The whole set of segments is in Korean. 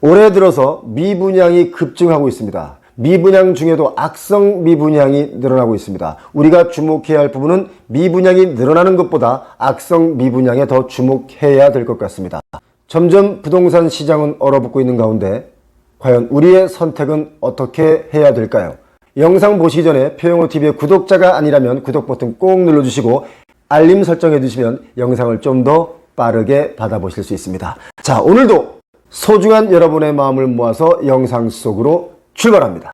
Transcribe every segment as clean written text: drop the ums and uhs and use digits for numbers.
올해 들어서 미분양이 급증하고 있습니다. 미분양 중에도 악성 미분양이 늘어나고 있습니다. 우리가 주목해야 할 부분은 미분양이 늘어나는 것보다 악성 미분양에 더 주목해야 될 것 같습니다. 점점 부동산 시장은 얼어붙고 있는 가운데 과연 우리의 선택은 어떻게 해야 될까요? 영상 보시기 전에 표영호TV의 구독자가 아니라면 구독 버튼 꼭 눌러주시고 알림 설정해 주시면 영상을 좀 더 빠르게 받아보실 수 있습니다. 자, 오늘도 소중한 여러분의 마음을 모아서 영상 속으로 출발합니다.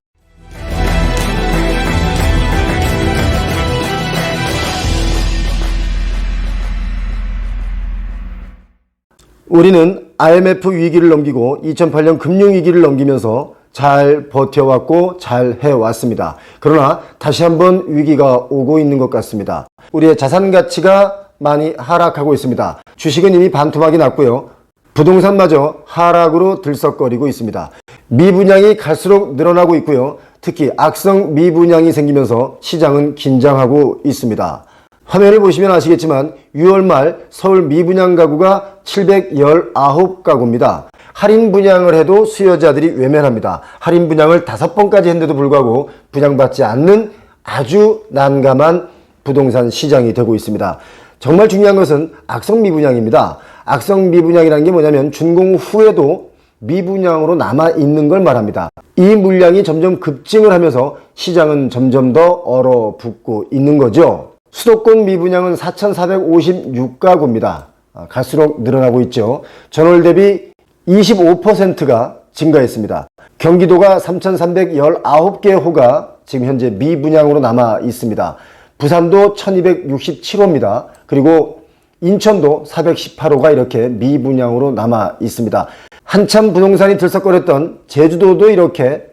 우리는 IMF 위기를 넘기고 2008년 금융위기를 넘기면서 잘 버텨왔고 잘 해왔습니다. 그러나 다시 한번 위기가 오고 있는 것 같습니다. 우리의 자산 가치가 많이 하락하고 있습니다. 주식은 이미 반토막이 났고요. 부동산마저 하락으로 들썩거리고 있습니다. 미분양이 갈수록 늘어나고 있고요. 특히 악성 미분양이 생기면서 시장은 긴장하고 있습니다. 화면을 보시면 아시겠지만 6월 말 서울 미분양 가구가 719가구입니다. 할인 분양을 해도 수요자들이 외면합니다. 할인 분양을 5번까지 했는데도 불구하고 분양받지 않는 아주 난감한 부동산 시장이 되고 있습니다. 정말 중요한 것은 악성 미분양입니다. 악성 미분양이라는 게 뭐냐면 준공 후에도 미분양으로 남아있는 걸 말합니다. 이 물량이 점점 급증을 하면서 시장은 점점 더 얼어붙고 있는 거죠. 수도권 미분양은 4,456가구입니다. 갈수록 늘어나고 있죠. 전월 대비 25%가 증가했습니다. 경기도가 3,319개 호가 지금 현재 미분양으로 남아 있습니다. 부산도 1,267호입니다. 그리고 인천도 418호가 이렇게 미분양으로 남아 있습니다. 한참 부동산이 들썩거렸던 제주도도 이렇게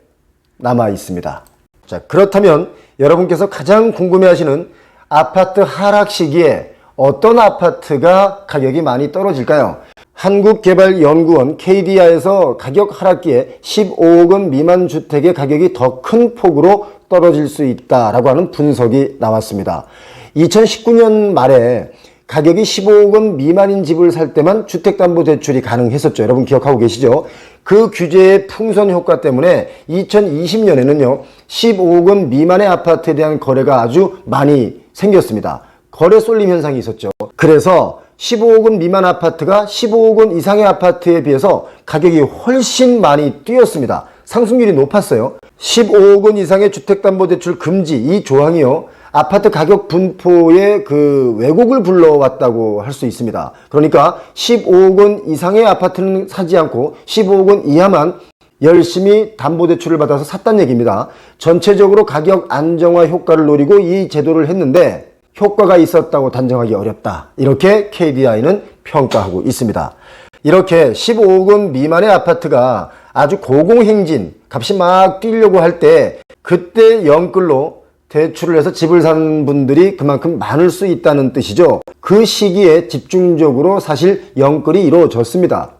남아 있습니다. 자, 그렇다면 여러분께서 가장 궁금해하시는 아파트 하락 시기에 어떤 아파트가 가격이 많이 떨어질까요? 한국개발연구원 KDI에서 가격 하락기에 15억 원 미만 주택의 가격이 더 큰 폭으로 떨어질 수 있다라고 하는 분석이 나왔습니다. 2019년 말에 가격이 15억 원 미만인 집을 살 때만 주택담보대출이 가능했었죠. 여러분 기억하고 계시죠? 그 규제의 풍선 효과 때문에 2020년에는요 15억 원 미만의 아파트에 대한 거래가 아주 많이 생겼습니다. 거래 쏠림 현상이 있었죠. 그래서 15억 원 미만 아파트가 15억 원 이상의 아파트에 비해서 가격이 훨씬 많이 뛰었습니다. 상승률이 높았어요. 15억 원 이상의 주택담보대출 금지 이 조항이요. 아파트 가격 분포에 그 왜곡을 불러왔다고 할 수 있습니다. 그러니까 15억 원 이상의 아파트는 사지 않고 15억 원 이하만 열심히 담보대출을 받아서 샀다는 얘기입니다. 전체적으로 가격 안정화 효과를 노리고 이 제도를 했는데 효과가 있었다고 단정하기 어렵다. 이렇게 KDI는 평가하고 있습니다. 이렇게 15억 원 미만의 아파트가 아주 고공행진, 값이 막 뛰려고 할 때 그때 연끌로 대출을 해서 집을 사는 분들이 그만큼 많을 수 있다는 뜻이죠. 그 시기에 집중적으로 사실 연끌이 이루어졌습니다.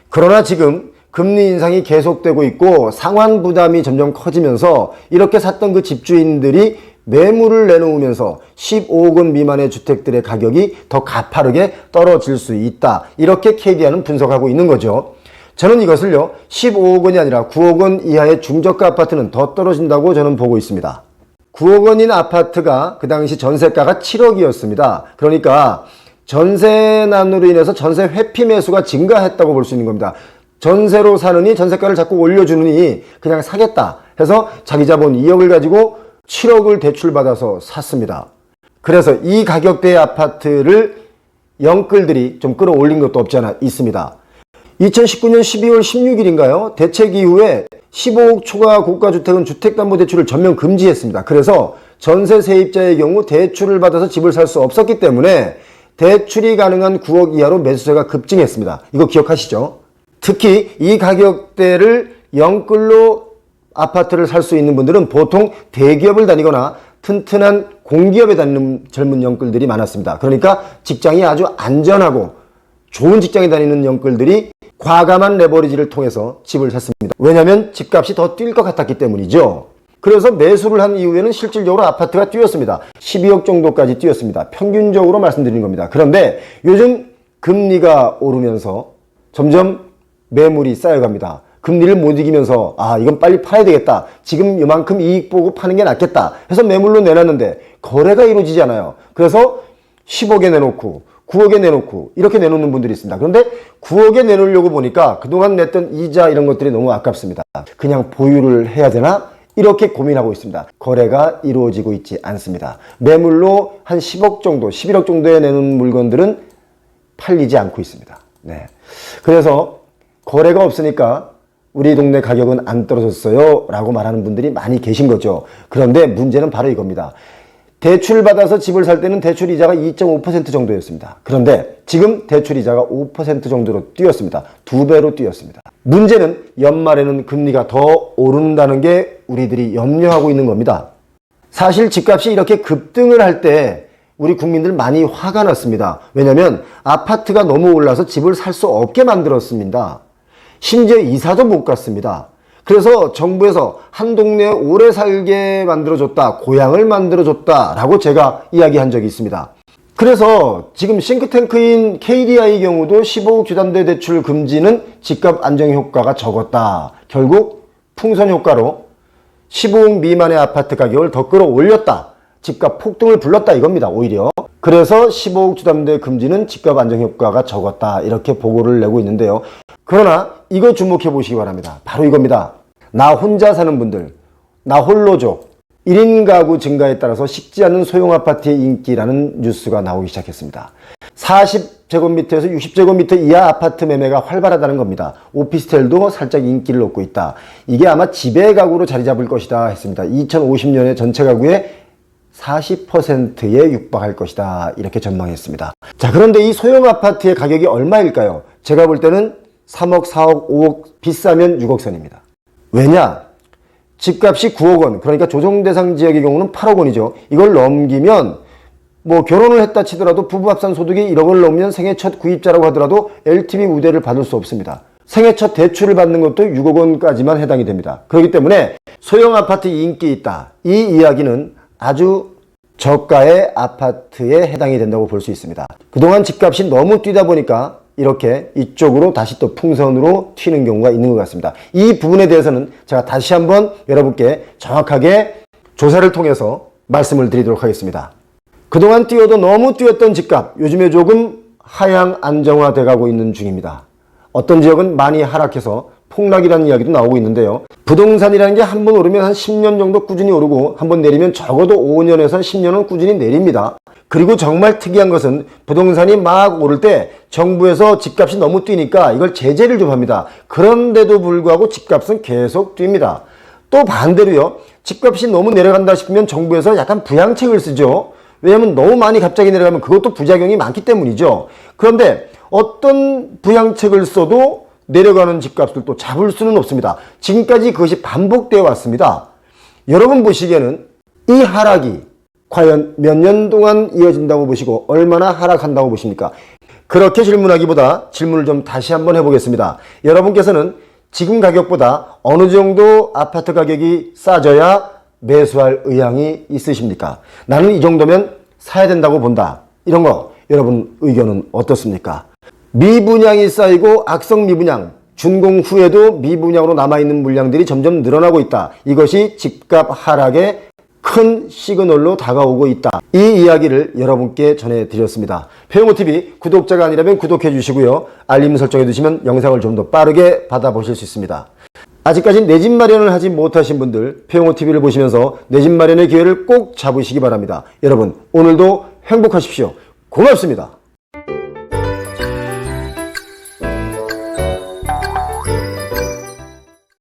그러나 지금 금리 인상이 계속되고 있고 상환 부담이 점점 커지면서 이렇게 샀던 그 집주인들이 매물을 내놓으면서 15억 원 미만의 주택들의 가격이 더 가파르게 떨어질 수 있다. 이렇게 KDI는 분석하고 있는 거죠. 저는 이것을요 15억 원이 아니라 9억 원 이하의 중저가 아파트는 더 떨어진다고 저는 보고 있습니다. 9억 원인 아파트가 그 당시 전세가가 7억이었습니다. 그러니까 전세난으로 인해서 전세 회피 매수가 증가했다고 볼 수 있는 겁니다. 전세로 사느니 전세가를 자꾸 올려주느니 그냥 사겠다 해서 자기 자본 2억을 가지고 7억을 대출받아서 샀습니다. 그래서 이 가격대의 아파트를 연끌들이 좀 끌어올린 것도 없지 않아 있습니다. 2019년 12월 16일인가요? 대책 이후에 15억 초과 고가주택은 주택담보대출을 전면 금지했습니다. 그래서 전세 세입자의 경우 대출을 받아서 집을 살 수 없었기 때문에 대출이 가능한 9억 이하로 매수세가 급증했습니다. 이거 기억하시죠? 특히 이 가격대를 연끌로 아파트를 살 수 있는 분들은 보통 대기업을 다니거나 튼튼한 공기업에 다니는 젊은 연끌들이 많았습니다. 그러니까 직장이 아주 안전하고 좋은 직장에 다니는 연끌들이 과감한 레버리지를 통해서 집을 샀습니다. 왜냐하면 집값이 더 뛸 것 같았기 때문이죠. 그래서 매수를 한 이후에는 실질적으로 아파트가 뛰었습니다. 12억 정도까지 뛰었습니다. 평균적으로 말씀드리는 겁니다. 그런데 요즘 금리가 오르면서 점점 매물이 쌓여갑니다. 금리를 못 이기면서 이건 빨리 팔아야 되겠다. 지금 이만큼 이익 보고 파는 게 낫겠다 해서 매물로 내놨는데 거래가 이루어지지 않아요. 그래서 10억에 내놓고 9억에 내놓고 이렇게 내놓는 분들이 있습니다. 그런데 9억에 내놓으려고 보니까 그동안 냈던 이자 이런 것들이 너무 아깝습니다. 그냥 보유를 해야 되나? 이렇게 고민하고 있습니다. 거래가 이루어지고 있지 않습니다. 매물로 한 10억 정도, 11억 정도에 내놓은 물건들은 팔리지 않고 있습니다. 네. 그래서 거래가 없으니까 우리 동네 가격은 안 떨어졌어요 라고 말하는 분들이 많이 계신 거죠. 그런데 문제는 바로 이겁니다. 대출 받아서 집을 살 때는 대출 이자가 2.5% 정도였습니다. 그런데 지금 대출 이자가 5% 정도로 뛰었습니다. 2배로 뛰었습니다. 문제는 연말에는 금리가 더 오른다는 게 우리들이 염려하고 있는 겁니다. 사실 집값이 이렇게 급등을 할 때 우리 국민들 많이 화가 났습니다. 왜냐하면 아파트가 너무 올라서 집을 살 수 없게 만들었습니다. 심지어 이사도 못 갔습니다. 그래서 정부에서 한 동네에 오래 살게 만들어줬다, 고향을 만들어줬다 라고 제가 이야기한 적이 있습니다. 그래서 지금 싱크탱크인 KDI 경우도 15억 주담대 대출 금지는 집값 안정 효과가 적었다. 결국 풍선 효과로 15억 미만의 아파트 가격을 더 끌어올렸다. 집값 폭등을 불렀다 이겁니다. 오히려. 그래서 15억 주담대 금지는 집값 안정 효과가 적었다. 이렇게 보고를 내고 있는데요. 그러나 이거 주목해 보시기 바랍니다. 바로 이겁니다. 나 혼자 사는 분들, 나 홀로족, 1인 가구 증가에 따라서 식지 않는 소형 아파트의 인기라는 뉴스가 나오기 시작했습니다. 40제곱미터에서 60제곱미터 이하 아파트 매매가 활발하다는 겁니다. 오피스텔도 살짝 인기를 얻고 있다. 이게 아마 지배 가구로 자리 잡을 것이다 했습니다. 2050년에 전체 가구의 40%에 육박할 것이다. 이렇게 전망했습니다. 자, 그런데 이 소형 아파트의 가격이 얼마일까요? 제가 볼 때는 3억, 4억, 5억, 비싸면 6억 선입니다. 왜냐? 집값이 9억 원, 그러니까 조정대상 지역의 경우는 8억 원이죠. 이걸 넘기면 뭐 결혼을 했다 치더라도 부부 합산 소득이 1억을 넘으면 생애 첫 구입자라고 하더라도 LTV 우대를 받을 수 없습니다. 생애 첫 대출을 받는 것도 6억 원까지만 해당이 됩니다. 그렇기 때문에 소형 아파트 인기 있다. 이 이야기는 아주 저가의 아파트에 해당이 된다고 볼 수 있습니다. 그동안 집값이 너무 뛰다 보니까 이렇게 이쪽으로 다시 또 풍선으로 튀는 경우가 있는 것 같습니다. 이 부분에 대해서는 제가 다시 한번 여러분께 정확하게 조사를 통해서 말씀을 드리도록 하겠습니다. 그동안 뛰어도 너무 뛰었던 집값, 요즘에 조금 하향 안정화돼 가고 있는 중입니다. 어떤 지역은 많이 하락해서 폭락이라는 이야기도 나오고 있는데요. 부동산이라는 게 한 번 오르면 한 10년 정도 꾸준히 오르고 한 번 내리면 적어도 5년에서 10년은 꾸준히 내립니다. 그리고 정말 특이한 것은 부동산이 막 오를 때 정부에서 집값이 너무 뛰니까 이걸 제재를 좀 합니다. 그런데도 불구하고 집값은 계속 뜁니다. 또 반대로요. 집값이 너무 내려간다 싶으면 정부에서 약간 부양책을 쓰죠. 왜냐하면 너무 많이 갑자기 내려가면 그것도 부작용이 많기 때문이죠. 그런데 어떤 부양책을 써도 내려가는 집값을 또 잡을 수는 없습니다. 지금까지 그것이 반복되어 왔습니다. 여러분 보시기에는 이 하락이 과연 몇 년 동안 이어진다고 보시고 얼마나 하락한다고 보십니까? 그렇게 질문하기보다 질문을 좀 다시 한번 해보겠습니다. 여러분께서는 지금 가격보다 어느 정도 아파트 가격이 싸져야 매수할 의향이 있으십니까? 나는 이 정도면 사야 된다고 본다. 이런 거 여러분 의견은 어떻습니까? 미분양이 쌓이고 악성 미분양, 준공 후에도 미분양으로 남아있는 물량들이 점점 늘어나고 있다. 이것이 집값 하락의 큰 시그널로 다가오고 있다. 이 이야기를 여러분께 전해드렸습니다. 표영호TV 구독자가 아니라면 구독해 주시고요. 알림 설정해 두시면 영상을 좀 더 빠르게 받아보실 수 있습니다. 아직까지 내 집 마련을 하지 못하신 분들 표영호TV를 보시면서 내 집 마련의 기회를 꼭 잡으시기 바랍니다. 여러분 오늘도 행복하십시오. 고맙습니다.